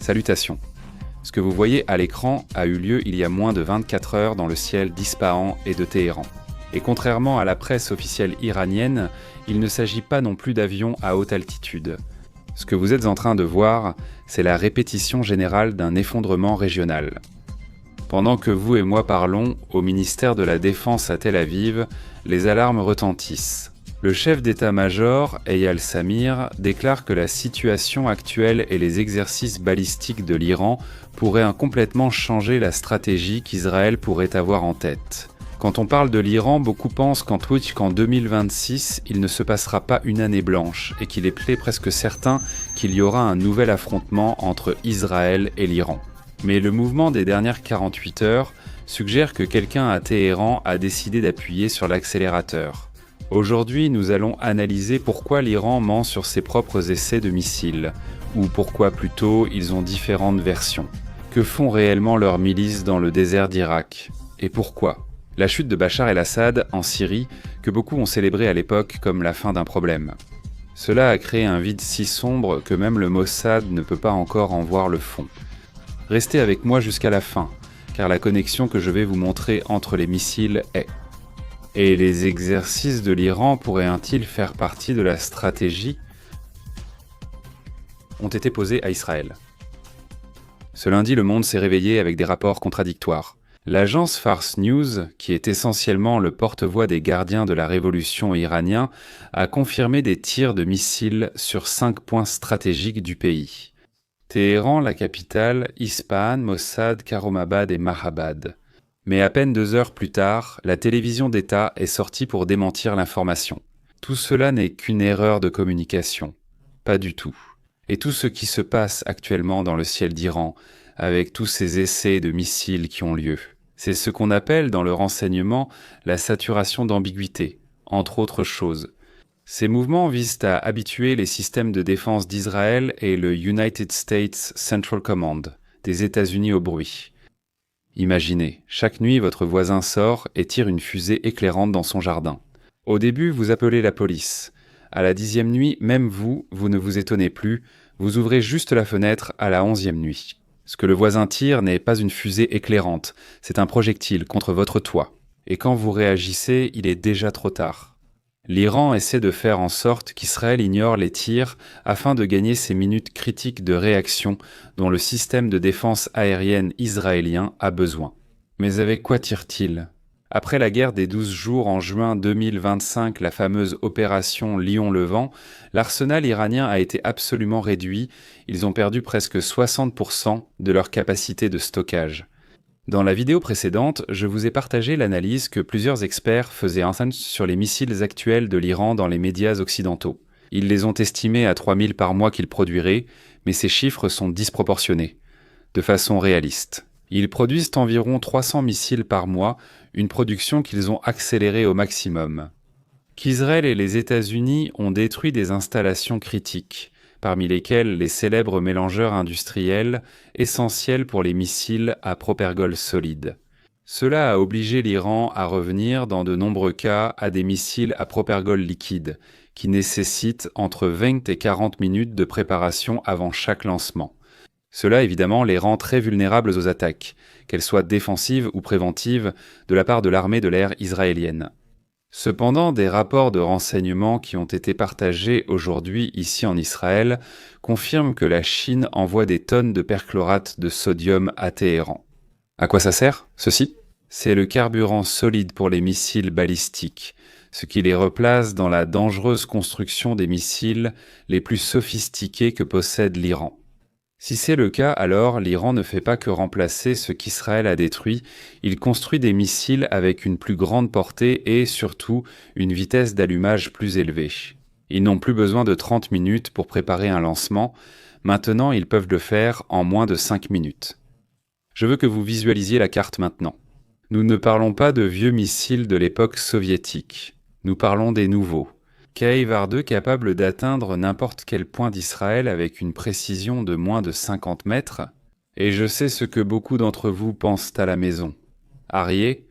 Salutations. Ce que vous voyez à l'écran a eu lieu il y a moins de 24 heures dans le ciel d'Ispahan et de Téhéran. Et contrairement à la presse officielle iranienne, il ne s'agit pas non plus d'avions à haute altitude. Ce que vous êtes en train de voir, c'est la répétition générale d'un effondrement régional. Pendant que vous et moi parlons, au ministère de la Défense à Tel Aviv, les alarmes retentissent. Le chef d'état-major, Eyal Samir, déclare que la situation actuelle et les exercices balistiques de l'Iran pourraient complètement changer la stratégie qu'Israël pourrait avoir en tête. Quand on parle de l'Iran, beaucoup pensent qu'en 2026, il ne se passera pas une année blanche et qu'il est presque certain qu'il y aura un nouvel affrontement entre Israël et l'Iran. Mais le mouvement des dernières 48 heures suggère que quelqu'un à Téhéran a décidé d'appuyer sur l'accélérateur. Aujourd'hui, nous allons analyser pourquoi l'Iran ment sur ses propres essais de missiles, ou pourquoi plutôt ils ont différentes versions. Que font réellement leurs milices dans le désert d'Irak? Et pourquoi? La chute de Bachar el-Assad en Syrie, que beaucoup ont célébré à l'époque comme la fin d'un problème. Cela a créé un vide si sombre que même le Mossad ne peut pas encore en voir le fond. Restez avec moi jusqu'à la fin, car la connexion que je vais vous montrer entre les missiles est. Et les exercices de l'Iran pourraient-ils faire partie de la stratégie ont été posés à Israël. Ce lundi, le monde s'est réveillé avec des rapports contradictoires. L'agence Fars News, qui est essentiellement le porte-voix des gardiens de la révolution iranien, a confirmé des tirs de missiles sur 5 points stratégiques du pays. Téhéran, la capitale, Ispahan, Mossad, Karomabad et Mahabad. Mais à peine 2 heures plus tard, la télévision d'État est sortie pour démentir l'information. Tout cela n'est qu'une erreur de communication. Pas du tout. Et tout ce qui se passe actuellement dans le ciel d'Iran, avec tous ces essais de missiles qui ont lieu, c'est ce qu'on appelle dans le renseignement la saturation d'ambiguïté, entre autres choses. Ces mouvements visent à habituer les systèmes de défense d'Israël et le United States Central Command des États-Unis au bruit. Imaginez, chaque nuit votre voisin sort et tire une fusée éclairante dans son jardin. Au début, vous appelez la police. À la 10e nuit, même vous ne vous étonnez plus, vous ouvrez juste la fenêtre à la 11e nuit. Ce que le voisin tire n'est pas une fusée éclairante, c'est un projectile contre votre toit. Et quand vous réagissez, il est déjà trop tard. L'Iran essaie de faire en sorte qu'Israël ignore les tirs afin de gagner ces minutes critiques de réaction dont le système de défense aérienne israélien a besoin. Mais avec quoi tire-t-il? Après la guerre des 12 jours en juin 2025, la fameuse opération Lion-Levant, l'arsenal iranien a été absolument réduit, ils ont perdu presque 60% de leur capacité de stockage. Dans la vidéo précédente, je vous ai partagé l'analyse que plusieurs experts faisaient sur les missiles actuels de l'Iran dans les médias occidentaux. Ils les ont estimés à 3000 par mois qu'ils produiraient, mais ces chiffres sont disproportionnés, de façon réaliste. Ils produisent environ 300 missiles par mois, une production qu'ils ont accélérée au maximum. Qu'Israël et les États-Unis ont détruit des installations critiques, parmi lesquels les célèbres mélangeurs industriels essentiels pour les missiles à propergol solide. Cela a obligé l'Iran à revenir dans de nombreux cas à des missiles à propergol liquide, qui nécessitent entre 20 et 40 minutes de préparation avant chaque lancement. Cela évidemment les rend très vulnérables aux attaques, qu'elles soient défensives ou préventives, de la part de l'armée de l'air israélienne. Cependant, des rapports de renseignement qui ont été partagés aujourd'hui ici en Israël confirment que la Chine envoie des tonnes de perchlorate de sodium à Téhéran. À quoi ça sert, ceci? C'est le carburant solide pour les missiles balistiques, ce qui les replace dans la dangereuse construction des missiles les plus sophistiqués que possède l'Iran. Si c'est le cas, alors l'Iran ne fait pas que remplacer ce qu'Israël a détruit, il construit des missiles avec une plus grande portée et, surtout, une vitesse d'allumage plus élevée. Ils n'ont plus besoin de 30 minutes pour préparer un lancement, maintenant ils peuvent le faire en moins de 5 minutes. Je veux que vous visualisiez la carte maintenant. Nous ne parlons pas de vieux missiles de l'époque soviétique, nous parlons des nouveaux. Kaivar-2 capable d'atteindre n'importe quel point d'Israël avec une précision de moins de 50 mètres, et je sais ce que beaucoup d'entre vous pensent à la maison. Arié,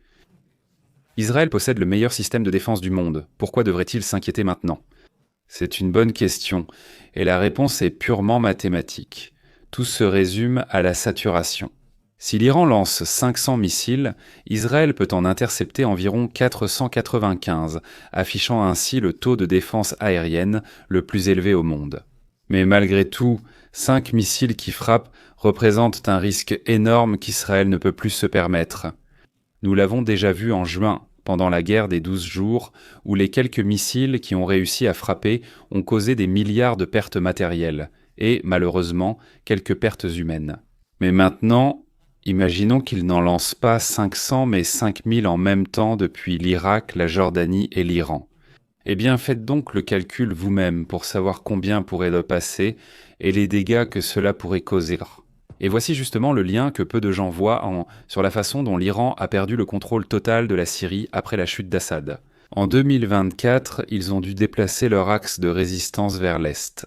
Israël possède le meilleur système de défense du monde, pourquoi devrait-il s'inquiéter maintenant? C'est une bonne question, et la réponse est purement mathématique. Tout se résume à la saturation. Si l'Iran lance 500 missiles, Israël peut en intercepter environ 495, affichant ainsi le taux de défense aérienne le plus élevé au monde. Mais malgré tout, 5 missiles qui frappent représentent un risque énorme qu'Israël ne peut plus se permettre. Nous l'avons déjà vu en juin, pendant la guerre des 12 jours, où les quelques missiles qui ont réussi à frapper ont causé des milliards de pertes matérielles, et, malheureusement, quelques pertes humaines. Mais maintenant, imaginons qu'ils n'en lancent pas 500 mais 5000 en même temps depuis l'Irak, la Jordanie et l'Iran. Eh bien, faites donc le calcul vous-même pour savoir combien pourrait le passer et les dégâts que cela pourrait causer. Et voici justement le lien que peu de gens voient sur la façon dont l'Iran a perdu le contrôle total de la Syrie après la chute d'Assad. En 2024, ils ont dû déplacer leur axe de résistance vers l'Est.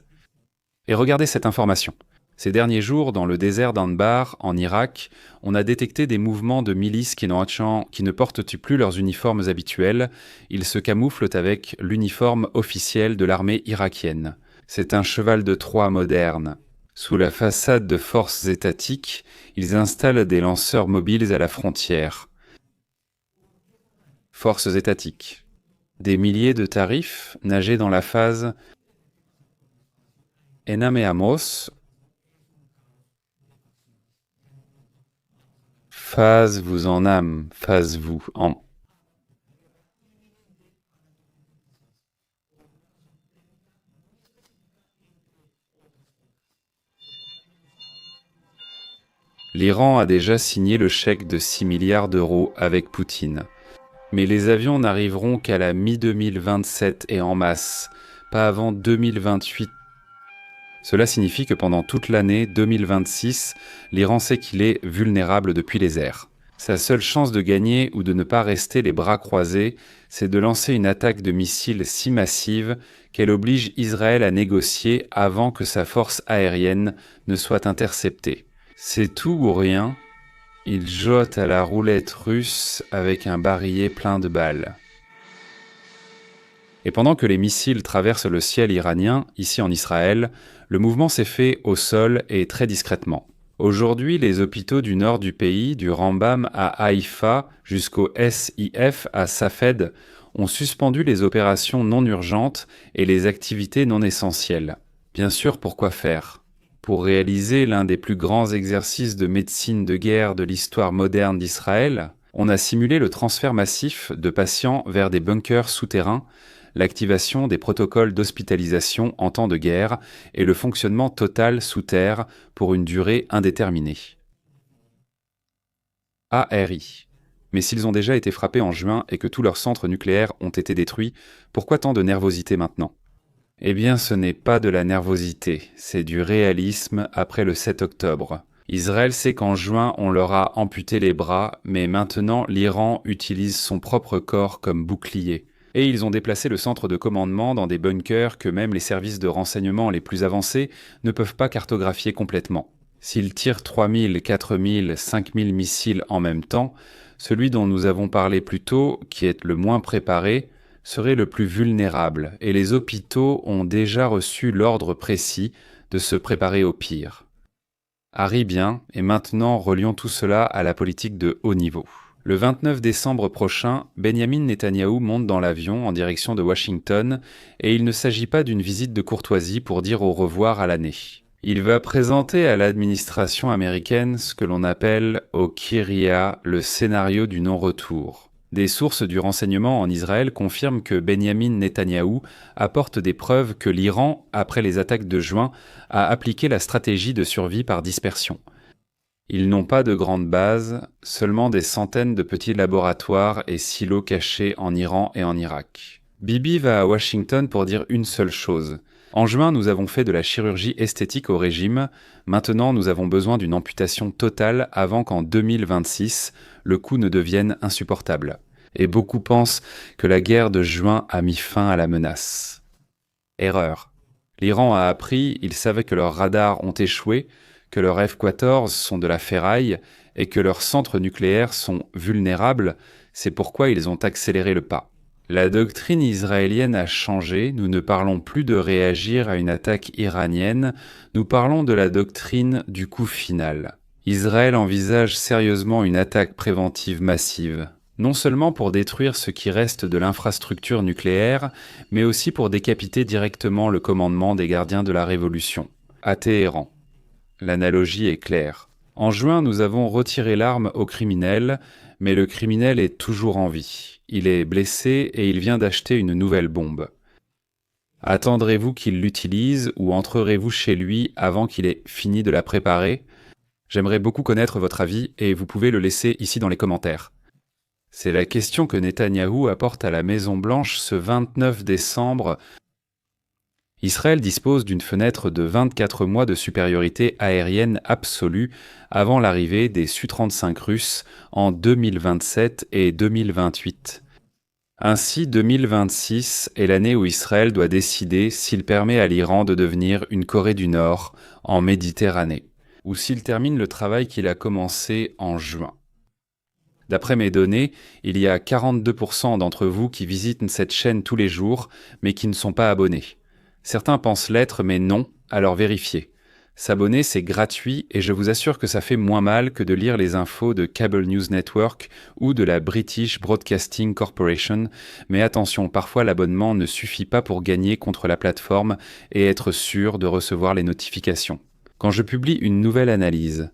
Et regardez cette information. Ces derniers jours, dans le désert d'Anbar, en Irak, on a détecté des mouvements de milices qui ne portent plus leurs uniformes habituels. Ils se camouflent avec l'uniforme officiel de l'armée irakienne. C'est un cheval de Troie moderne. Sous la façade de forces étatiques, ils installent des lanceurs mobiles à la frontière. Forces étatiques. Des milliers de tarifs nagés dans la phase Enameamos. Phase vous en âme, phase vous en. L'Iran a déjà signé le chèque de 6 milliards d'euros avec Poutine. Mais les avions n'arriveront qu'à la mi-2027 et en masse, pas avant 2028. Cela signifie que pendant toute l'année 2026, l'Iran sait qu'il est vulnérable depuis les airs. Sa seule chance de gagner ou de ne pas rester les bras croisés, c'est de lancer une attaque de missiles si massive qu'elle oblige Israël à négocier avant que sa force aérienne ne soit interceptée. C'est tout ou rien. Il jote à la roulette russe avec un barillet plein de balles. Et pendant que les missiles traversent le ciel iranien, ici en Israël, le mouvement s'est fait au sol et très discrètement. Aujourd'hui, les hôpitaux du nord du pays, du Rambam à Haïfa jusqu'au SIF à Safed, ont suspendu les opérations non urgentes et les activités non essentielles. Bien sûr, pourquoi faire ? Pour réaliser l'un des plus grands exercices de médecine de guerre de l'histoire moderne d'Israël, on a simulé le transfert massif de patients vers des bunkers souterrains, l'activation des protocoles d'hospitalisation en temps de guerre et le fonctionnement total sous terre pour une durée indéterminée. ARI. Mais s'ils ont déjà été frappés en juin et que tous leurs centres nucléaires ont été détruits, pourquoi tant de nervosité maintenant ? Eh bien, ce n'est pas de la nervosité, c'est du réalisme après le 7 octobre. Israël sait qu'en juin, on leur a amputé les bras, mais maintenant, l'Iran utilise son propre corps comme bouclier. Et ils ont déplacé le centre de commandement dans des bunkers que même les services de renseignement les plus avancés ne peuvent pas cartographier complètement. S'ils tirent 3000, 4000, 5000 missiles en même temps, celui dont nous avons parlé plus tôt, qui est le moins préparé, serait le plus vulnérable, et les hôpitaux ont déjà reçu l'ordre précis de se préparer au pire. Harry bien, et maintenant relions tout cela à la politique de haut niveau. Le 29 décembre prochain, Benyamin Netanyahou monte dans l'avion en direction de Washington, et il ne s'agit pas d'une visite de courtoisie pour dire au revoir à l'année. Il va présenter à l'administration américaine ce que l'on appelle au Kyria le scénario du non-retour. Des sources du renseignement en Israël confirment que Benyamin Netanyahou apporte des preuves que l'Iran, après les attaques de juin, a appliqué la stratégie de survie par dispersion. Ils n'ont pas de grandes bases, seulement des centaines de petits laboratoires et silos cachés en Iran et en Irak. Bibi va à Washington pour dire une seule chose. En juin, nous avons fait de la chirurgie esthétique au régime. Maintenant, nous avons besoin d'une amputation totale avant qu'en 2026, le coup ne devienne insupportable. Et beaucoup pensent que la guerre de juin a mis fin à la menace. Erreur. L'Iran a appris, ils savaient que leurs radars ont échoué, que leurs F-14 sont de la ferraille et que leurs centres nucléaires sont vulnérables. C'est pourquoi ils ont accéléré le pas. La doctrine israélienne a changé, nous ne parlons plus de réagir à une attaque iranienne, nous parlons de la doctrine du coup final. Israël envisage sérieusement une attaque préventive massive, non seulement pour détruire ce qui reste de l'infrastructure nucléaire, mais aussi pour décapiter directement le commandement des gardiens de la Révolution, à Téhéran. L'analogie est claire. En juin, nous avons retiré l'arme au criminel, mais le criminel est toujours en vie. Il est blessé et il vient d'acheter une nouvelle bombe. Attendrez-vous qu'il l'utilise ou entrerez-vous chez lui avant qu'il ait fini de la préparer ? J'aimerais beaucoup connaître votre avis et vous pouvez le laisser ici dans les commentaires. C'est la question que Netanyahou apporte à la Maison-Blanche ce 29 décembre. Israël dispose d'une fenêtre de 24 mois de supériorité aérienne absolue avant l'arrivée des Su-35 russes en 2027 et 2028. Ainsi, 2026 est l'année où Israël doit décider s'il permet à l'Iran de devenir une Corée du Nord en Méditerranée, ou s'il termine le travail qu'il a commencé en juin. D'après mes données, il y a 42% d'entre vous qui visitent cette chaîne tous les jours, mais qui ne sont pas abonnés. Certains pensent l'être, mais non, alors vérifiez. S'abonner, c'est gratuit et je vous assure que ça fait moins mal que de lire les infos de Cable News Network ou de la British Broadcasting Corporation, mais attention, parfois l'abonnement ne suffit pas pour gagner contre la plateforme et être sûr de recevoir les notifications. Quand je publie une nouvelle analyse,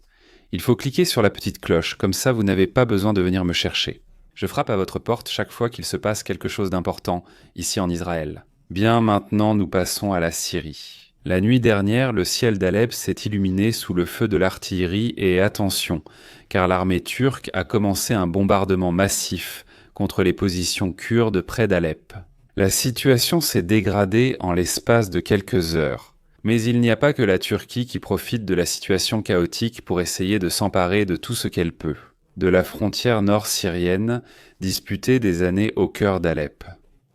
il faut cliquer sur la petite cloche, comme ça vous n'avez pas besoin de venir me chercher. Je frappe à votre porte chaque fois qu'il se passe quelque chose d'important, ici en Israël. Bien, maintenant nous passons à la Syrie. La nuit dernière, le ciel d'Alep s'est illuminé sous le feu de l'artillerie et attention, car l'armée turque a commencé un bombardement massif contre les positions kurdes près d'Alep. La situation s'est dégradée en l'espace de quelques heures. Mais il n'y a pas que la Turquie qui profite de la situation chaotique pour essayer de s'emparer de tout ce qu'elle peut, de la frontière nord-syrienne, disputée des années au cœur d'Alep.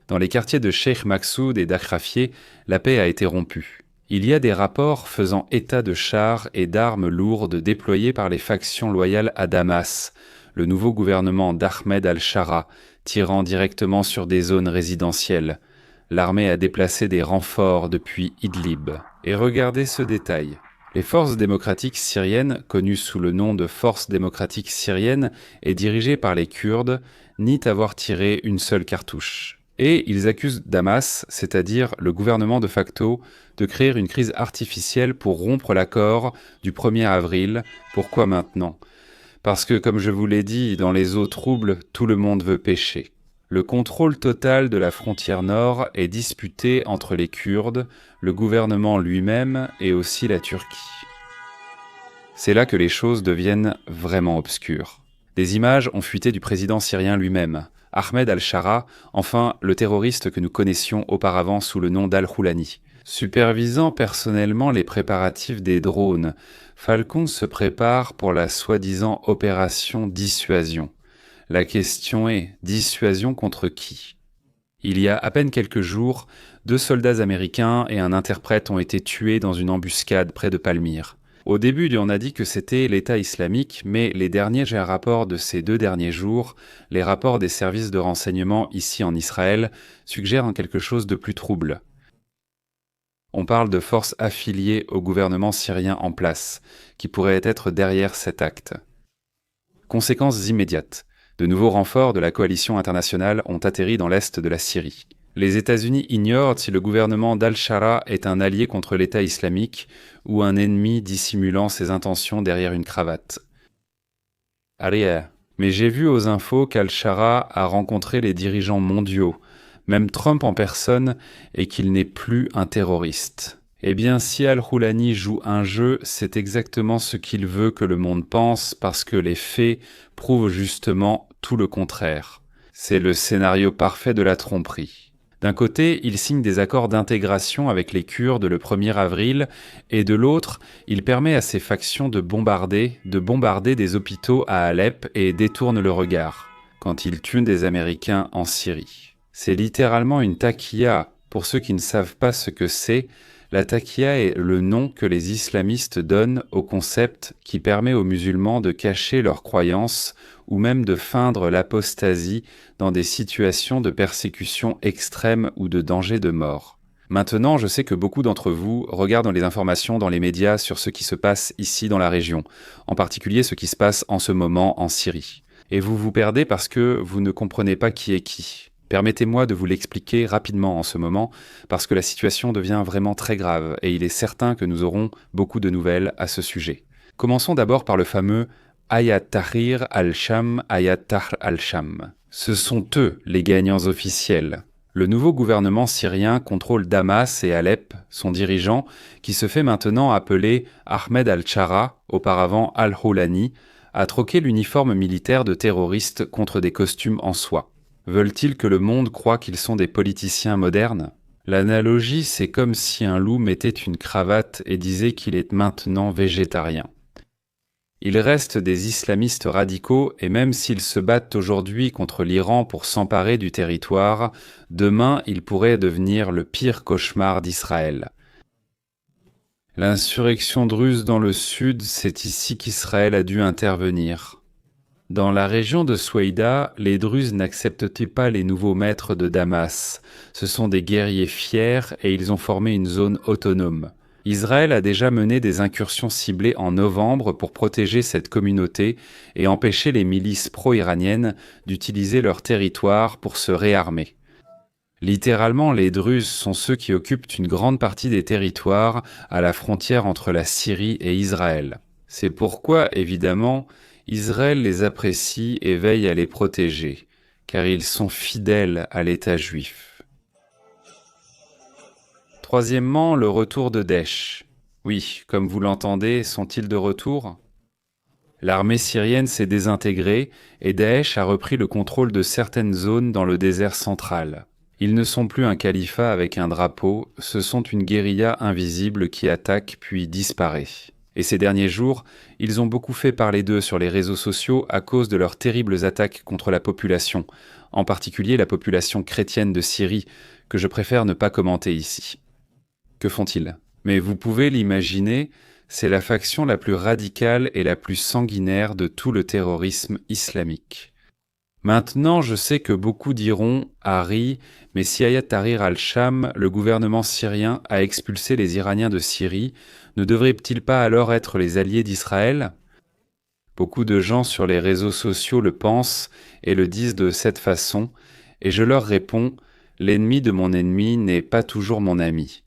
Dans les quartiers de Sheikh Maksoud et d'Akrafieh, la paix a été rompue. Il y a des rapports faisant état de chars et d'armes lourdes déployés par les factions loyales à Damas, le nouveau gouvernement d'Ahmed al-Shara, tirant directement sur des zones résidentielles. L'armée a déplacé des renforts depuis Idlib. Et regardez ce détail. Les forces démocratiques syriennes, connues sous le nom de Forces démocratiques syriennes et dirigées par les Kurdes, nient avoir tiré une seule cartouche. Et ils accusent Damas, c'est-à-dire le gouvernement de facto, de créer une crise artificielle pour rompre l'accord du 1er avril. Pourquoi maintenant ? Parce que, comme je vous l'ai dit, dans les eaux troubles, tout le monde veut pêcher. Le contrôle total de la frontière nord est disputé entre les Kurdes, le gouvernement lui-même et aussi la Turquie. C'est là que les choses deviennent vraiment obscures. Des images ont fuité du président syrien lui-même, Ahmed al-Shara, enfin le terroriste que nous connaissions auparavant sous le nom d'Al-Houlani. Supervisant personnellement les préparatifs des drones, Falcon se prépare pour la soi-disant opération dissuasion. La question est, dissuasion contre qui ? Il y a à peine quelques jours, 2 soldats américains et un interprète ont été tués dans une embuscade près de Palmyre. Au début, on a dit que c'était l'État islamique, mais les derniers rapports de ces 2 derniers jours, les rapports des services de renseignement ici en Israël, suggèrent quelque chose de plus trouble. On parle de forces affiliées au gouvernement syrien en place, qui pourraient être derrière cet acte. Conséquences immédiates. De nouveaux renforts de la coalition internationale ont atterri dans l'est de la Syrie. Les États-Unis ignorent si le gouvernement d'Al-Shara est un allié contre l'État islamique ou un ennemi dissimulant ses intentions derrière une cravate. Arrière. Mais j'ai vu aux infos qu'Al-Shara a rencontré les dirigeants mondiaux, même Trump en personne, et qu'il n'est plus un terroriste. Eh bien, si Al-Houlani joue un jeu, c'est exactement ce qu'il veut que le monde pense, parce que les faits prouvent justement tout le contraire. C'est le scénario parfait de la tromperie. D'un côté, il signe des accords d'intégration avec les Kurdes le 1er avril, et de l'autre, il permet à ces factions de bombarder des hôpitaux à Alep et détourne le regard, quand il tue des Américains en Syrie. C'est littéralement une taquilla. Pour ceux qui ne savent pas ce que c'est, La taqiyya est le nom que les islamistes donnent au concept qui permet aux musulmans de cacher leurs croyances ou même de feindre l'apostasie dans des situations de persécution extrême ou de danger de mort. Maintenant, je sais que beaucoup d'entre vous regardent les informations dans les médias sur ce qui se passe ici dans la région, en particulier ce qui se passe en ce moment en Syrie. Et vous vous perdez parce que vous ne comprenez pas qui est qui. Permettez-moi de vous l'expliquer rapidement en ce moment, parce que la situation devient vraiment très grave et il est certain que nous aurons beaucoup de nouvelles à ce sujet. Commençons d'abord par le fameux Hayat Tahrir al-Sham, Hayat Tahrir al-Sham. Ce sont eux les gagnants officiels. Le nouveau gouvernement syrien contrôle Damas et Alep, son dirigeant, qui se fait maintenant appeler Ahmed al-Chara, auparavant al-Houlani, a troqué l'uniforme militaire de terroristes contre des costumes en soie. Veulent-ils que le monde croie qu'ils sont des politiciens modernes ? L'analogie, c'est comme si un loup mettait une cravate et disait qu'il est maintenant végétarien. Il reste des islamistes radicaux et même s'ils se battent aujourd'hui contre l'Iran pour s'emparer du territoire, demain ils pourraient devenir le pire cauchemar d'Israël. L'insurrection druze dans le sud, c'est ici qu'Israël a dû intervenir. Dans la région de Soueïda, les Druzes n'acceptent pas les nouveaux maîtres de Damas. Ce sont des guerriers fiers et ils ont formé une zone autonome. Israël a déjà mené des incursions ciblées en novembre pour protéger cette communauté et empêcher les milices pro-iraniennes d'utiliser leur territoire pour se réarmer. Littéralement, les Druzes sont ceux qui occupent une grande partie des territoires à la frontière entre la Syrie et Israël. C'est pourquoi, évidemment, Israël les apprécie et veille à les protéger, car ils sont fidèles à l'État juif. Troisièmement, le retour de Daesh. Oui, comme vous l'entendez, sont-ils de retour ? L'armée syrienne s'est désintégrée et Daesh a repris le contrôle de certaines zones dans le désert central. Ils ne sont plus un califat avec un drapeau, ce sont une guérilla invisible qui attaque puis disparaît. Et ces derniers jours, ils ont beaucoup fait parler d'eux sur les réseaux sociaux à cause de leurs terribles attaques contre la population, en particulier la population chrétienne de Syrie, que je préfère ne pas commenter ici. Que font-ils ? Mais vous pouvez l'imaginer, c'est la faction la plus radicale et la plus sanguinaire de tout le terrorisme islamique. Maintenant, je sais que beaucoup diront « Harry, mais si Hayat Tahrir al-Sham, le gouvernement syrien, a expulsé les Iraniens de Syrie, ne devraient-ils pas alors être les alliés d'Israël ?» Beaucoup de gens sur les réseaux sociaux le pensent et le disent de cette façon, et je leur réponds « L'ennemi de mon ennemi n'est pas toujours mon ami.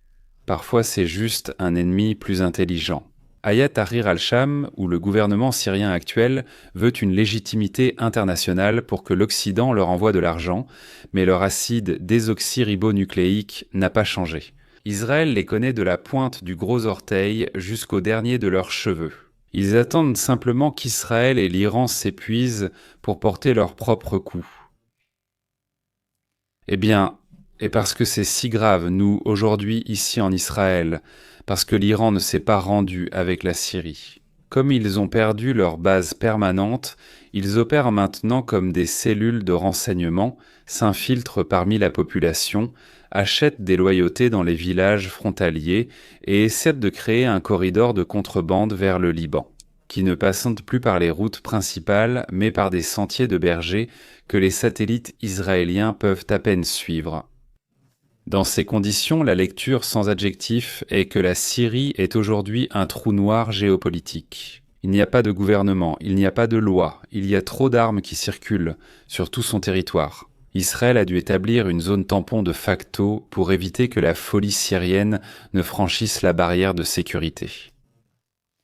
Parfois c'est juste un ennemi plus intelligent. » Hayat Tahrir al-Sham, ou le gouvernement syrien actuel, veut une légitimité internationale pour que l'Occident leur envoie de l'argent, mais leur acide désoxyribonucléique n'a pas changé. Israël les connaît de la pointe du gros orteil jusqu'au dernier de leurs cheveux. Ils attendent simplement qu'Israël et l'Iran s'épuisent pour porter leur propre coup. Eh bien, et parce que c'est si grave, nous, aujourd'hui, ici en Israël, parce que l'Iran ne s'est pas rendu avec la Syrie. Comme ils ont perdu leur base permanente, ils opèrent maintenant comme des cellules de renseignement, s'infiltrent parmi la population, achètent des loyautés dans les villages frontaliers et essaient de créer un corridor de contrebande vers le Liban, qui ne passe plus par les routes principales mais par des sentiers de bergers que les satellites israéliens peuvent à peine suivre. Dans ces conditions, la lecture sans adjectif est que la Syrie est aujourd'hui un trou noir géopolitique. Il n'y a pas de gouvernement, il n'y a pas de loi, il y a trop d'armes qui circulent sur tout son territoire. Israël a dû établir une zone tampon de facto pour éviter que la folie syrienne ne franchisse la barrière de sécurité.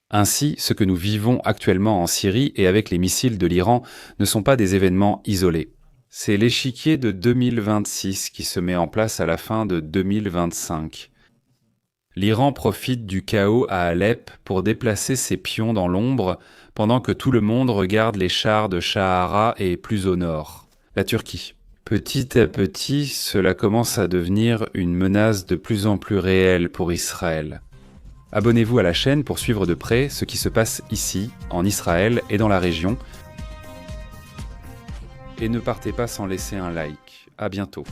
Ainsi, ce que nous vivons actuellement en Syrie et avec les missiles de l'Iran ne sont pas des événements isolés. C'est l'échiquier de 2026 qui se met en place à la fin de 2025. L'Iran profite du chaos à Alep pour déplacer ses pions dans l'ombre pendant que tout le monde regarde les chars de Shahara et plus au nord, la Turquie. Petit à petit, cela commence à devenir une menace de plus en plus réelle pour Israël. Abonnez-vous à la chaîne pour suivre de près ce qui se passe ici, en Israël et dans la région. Et ne partez pas sans laisser un like. À bientôt.